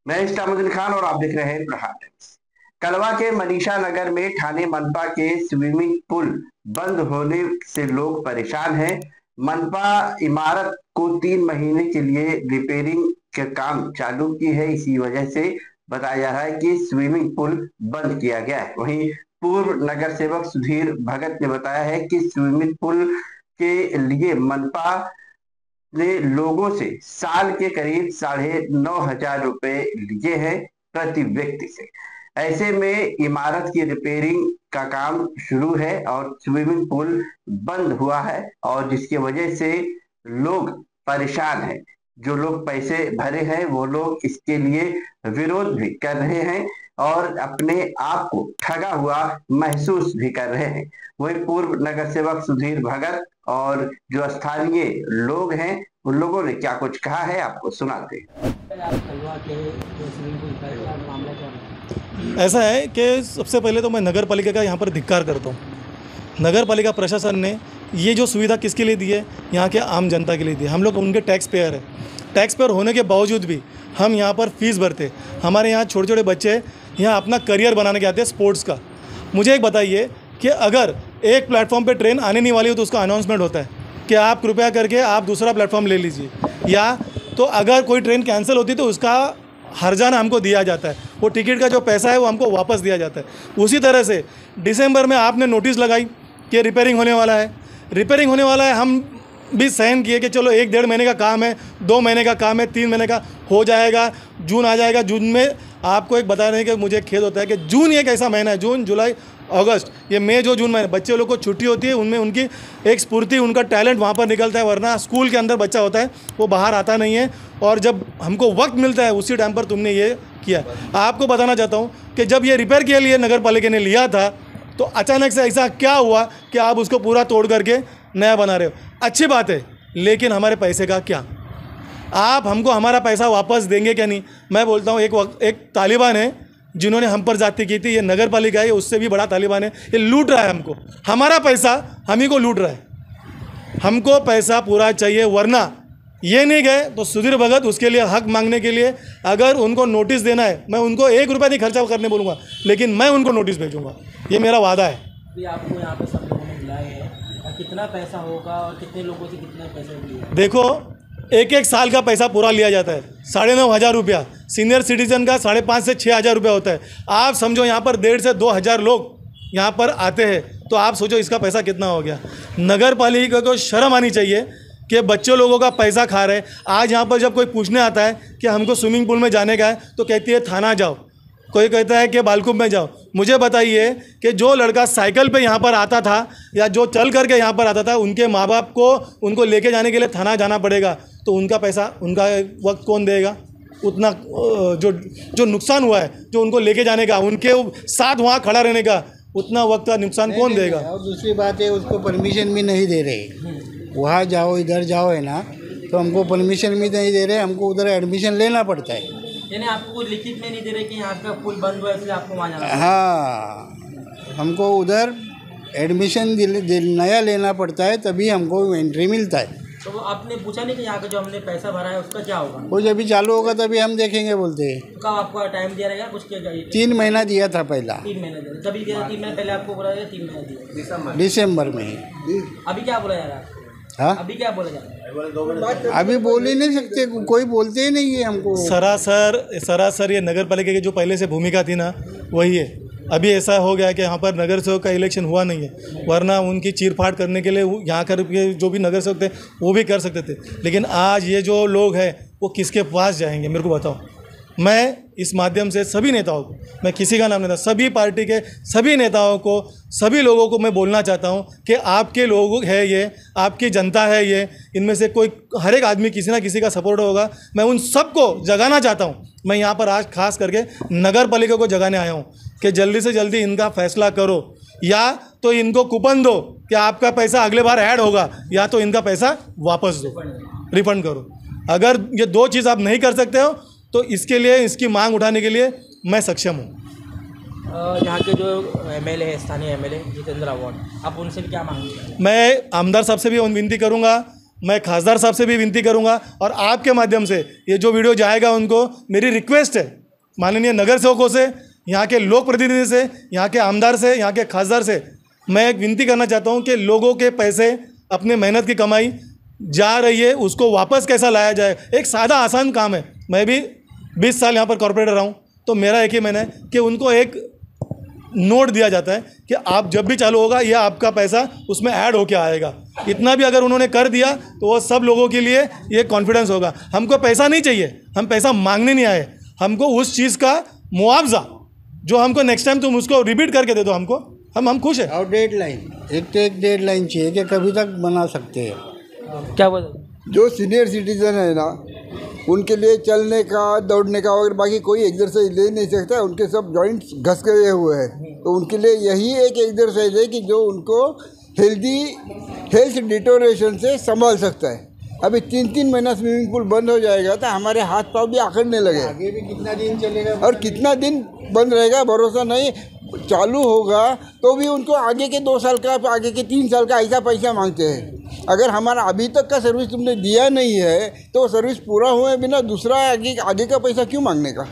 मैं इस्लामुद्दीन खान और आप देख रहे हैं प्रहार टाइम्स। कलवा के मनीषा नगर में थाने मनपा के स्विमिंग पूल बंद होने से लोग परेशान हैं। मनपा इमारत को 3 महीने के लिए रिपेयरिंग का काम चालू की है। इसी वजह से बताया जा रहा है कि स्विमिंग पूल बंद किया गया है। वहीं पूर्व नगर सेवक सुधीर भगत ने बताया है कि स्विमिंग पूल के लिए मनपा ने लोगों से साल के करीब 9,500 रुपए लिए हैं प्रति व्यक्ति से। ऐसे में इमारत की रिपेयरिंग का काम शुरू है और स्विमिंग पूल बंद हुआ है और जिसकी वजह से लोग परेशान हैं। जो लोग पैसे भरे हैं वो लोग इसके लिए विरोध भी कर रहे हैं और अपने आप को ठगा हुआ महसूस भी कर रहे हैं। वही पूर्व नगर सेवक सुधीर भगत और जो स्थानीय लोग हैं उन लोगों ने क्या कुछ कहा है आपको सुनाते हैं। ऐसा है कि सबसे पहले तो मैं नगर पालिका का यहाँ पर धिक्कार करता हूँ। नगर पालिका प्रशासन ने ये जो सुविधा किसके लिए दी है, यहाँ के आम जनता के लिए दी है। हम लोग उनके टैक्स पेयर हैं। टैक्स पेयर होने के बावजूद भी हम यहाँ पर फीस भरते। हमारे यहाँ छोटे छोटे बच्चे यहाँ अपना करियर बनाने के आते हैं स्पोर्ट्स का। मुझे एक बताइए कि अगर एक प्लेटफॉर्म पे ट्रेन आने नहीं वाली हो तो उसका अनाउंसमेंट होता है कि आप कृपया करके आप दूसरा प्लेटफॉर्म ले लीजिए, या तो अगर कोई ट्रेन कैंसिल होती तो उसका हर्जाना हमको दिया जाता है। वो टिकट का जो पैसा है वो हमको वापस दिया जाता है। उसी तरह से दिसंबर में आपने नोटिस लगाई कि रिपेयरिंग होने वाला है, रिपेयरिंग होने वाला है। हम भी सहन किए कि चलो 1-1.5 महीने का काम है, 2 महीने का काम है, 3 महीने का हो जाएगा। जून आ जाएगा। जून में आपको एक बता रहे हैं कि मुझे खेद होता है कि जून एक ऐसा महीना है, जून जुलाई अगस्त, ये मई जो जून महीने बच्चे लोग को छुट्टी होती है, उनमें उनकी एक स्फूर्ति, उनका टैलेंट वहाँ पर निकलता है। वरना स्कूल के अंदर बच्चा होता है वो बाहर आता नहीं है। और जब हमको वक्त मिलता है उसी टाइम पर तुमने ये किया। आपको बताना चाहता हूँ कि जब ये रिपेयर के लिए नगर पालिका ने लिया था तो अचानक से ऐसा क्या हुआ कि आप उसको पूरा तोड़ करके नया बना रहे हो। अच्छी बात है, लेकिन हमारे पैसे का क्या? आप हमको हमारा पैसा वापस देंगे क्या? नहीं। मैं बोलता हूँ एक तालिबान है जिन्होंने हम पर जाति की थी, ये नगर पालिका है, उससे भी बड़ा तालिबान है। ये लूट रहा है हमको, हमारा पैसा हम ही को लूट रहा है। हमको पैसा पूरा चाहिए, वरना ये नहीं गए तो सुधीर भगत उसके लिए हक मांगने के लिए अगर उनको नोटिस देना है, मैं उनको 1 रुपया नहीं खर्चा करने बोलूँगा, लेकिन मैं उनको नोटिस भेजूँगा। ये मेरा वादा है। अभी आपको यहाँ पर सब लोगों ने बुलाए हैं और कितना पैसा होगा और कितने लोगों से कितने पैसे लिए? देखो, एक साल का पैसा पूरा लिया जाता है, 9,500 रुपया। सीनियर सिटीजन का 5,500 से 6,000 रुपया होता है। आप समझो यहाँ पर 1,500 से 2,000 लोग यहाँ पर आते हैं, तो आप सोचो इसका पैसा कितना हो गया। नगर पालिका को शर्म आनी चाहिए कि बच्चों लोगों का पैसा खा रहे हैं। आज यहाँ पर जब कोई पूछने आता है कि हमको स्विमिंग पूल में जाने का है तो कहती है थाना जाओ, कोई कहता है कि बालकुंभ में जाओ। मुझे बताइए कि जो लड़का साइकिल पे यहाँ पर आता था या जो चल करके यहाँ पर आता था, उनके माँ बाप को उनको लेके जाने के लिए थाना जाना पड़ेगा, तो उनका पैसा, उनका वक्त कौन देगा? उतना जो नुकसान हुआ है, जो उनको लेके जाने का, उनके साथ वहाँ खड़ा रहने का, उतना वक्त का नुकसान कौन देगा? और दूसरी बात है, उसको परमिशन भी नहीं दे रहे। वहाँ जाओ इधर जाओ है ना, तो हमको परमिशन भी नहीं दे रहे, हमको उधर एडमिशन लेना पड़ता है। यानी आपको कुछ लिखित में नहीं दे रहे कि यहाँ का पुल बंद हुआ है इसलिए आपको वहाँ जाना है? हाँ, हमको उधर एडमिशन नया लेना पड़ता है, तभी हमको एंट्री मिलता है। तो वो आपने पूछा नहीं कि यहाँ का जो हमने पैसा भरा है उसका क्या होगा? वो जब भी चालू होगा तभी हम देखेंगे बोलते हैं। तो कब आपको टाइम दिया रहेगा कुछ के? 3 महीना दिया था पहला। 3 महीने दिया, जब दिया 3 महीने पहले आपको बोला गया 3 महीने दिया दिसंबर में। अभी क्या बोला जा रहा है? हाँ, अभी क्या बोला जा रहा है? अभी बोल ही नहीं सकते, कोई बोलते ही नहीं है हमको। सरासर ये नगर पालिका की जो पहले से भूमिका थी ना, वही है। अभी ऐसा हो गया कि यहाँ पर नगर सेवक का इलेक्शन हुआ नहीं है, वरना उनकी चीरफाड़ करने के लिए यहाँ कर जो भी नगर सेवक थे वो भी कर सकते थे। लेकिन आज ये जो लोग हैं वो किसके पास जाएंगे, मेरे को बताओ। मैं इस माध्यम से सभी नेताओं को, मैं किसी का नाम नहीं था, सभी पार्टी के सभी नेताओं को, सभी लोगों को मैं बोलना चाहता हूं कि आपके लोग हैं, ये आपकी जनता है, ये इनमें से कोई हर एक आदमी किसी ना किसी का सपोर्ट होगा। मैं उन सबको जगाना चाहता हूं। मैं यहाँ पर आज खास करके नगर पालिका को जगाने आया हूँ कि जल्दी से जल्दी इनका फैसला करो, या तो इनको कूपन दो कि आपका पैसा अगले बार ऐड होगा, या तो इनका पैसा वापस दो, रिफंड करो। अगर ये 2 चीज़ आप नहीं कर सकते हो तो इसके लिए, इसकी मांग उठाने के लिए मैं सक्षम हूँ। यहाँ के जो एमएलए है, स्थानीय एमएलए जितेंद्र अवार्ड, आप उनसे भी क्या मांगेंगे? मैं आमदार साहब से भी विनती करूँगा मैं खासदार साहब से भी विनती करूंगा और आपके माध्यम से ये जो वीडियो जाएगा उनको मेरी रिक्वेस्ट है, माननीय नगर सेवकों से, यहाँ के लोक प्रतिनिधि से, यहाँ के आमदार से, यहाँ के खासदार से मैं एक विनती करना चाहता हूँ कि लोगों के पैसे, अपने मेहनत की कमाई जा रही है, उसको वापस कैसा लाया जाए। एक सादा आसान काम है। मैं भी 20 साल यहाँ पर कॉर्पोरेटर रहा हूँ, तो मेरा एक ही मैंने कि उनको एक नोट दिया जाता है कि आप जब भी चालू होगा ये आपका पैसा उसमें ऐड होके आएगा। इतना भी अगर उन्होंने कर दिया तो वो सब लोगों के लिए ये कॉन्फिडेंस होगा। हमको पैसा नहीं चाहिए, हम पैसा मांगने नहीं आए, हमको उस चीज़ का मुआवजा जो हमको नेक्स्ट टाइम तुम उसको रिपीट करके दे दो, हमको हम खुश है। और डेडलाइन, एक डेडलाइन चाहिए कि कभी तक बना सकते हैं। क्या बोल जो सीनियर सिटीजन है ना, उनके लिए चलने का, दौड़ने का और बाकी कोई एक्सरसाइज ले नहीं सकता, उनके सब जॉइंट्स घस गए हुए हैं। तो उनके लिए यही एक एक्सरसाइज है कि जो उनको हेल्थ डिटोरेशन से संभाल सकता है। अभी 3-3 महीना स्विमिंग पूल बंद हो जाएगा तो हमारे हाथ पाँव भी आखड़ने लगे। आगे भी कितना दिन चलेगा और कितना दिन बंद रहेगा भरोसा नहीं। चालू होगा तो भी उनको आगे के 2 साल का, आगे के 3 साल का ऐसा पैसा मांगते हैं। अगर हमारा अभी तक का सर्विस तुमने दिया नहीं है तो सर्विस पूरा हुए बिना दूसरा आगे का पैसा क्यों मांगने का।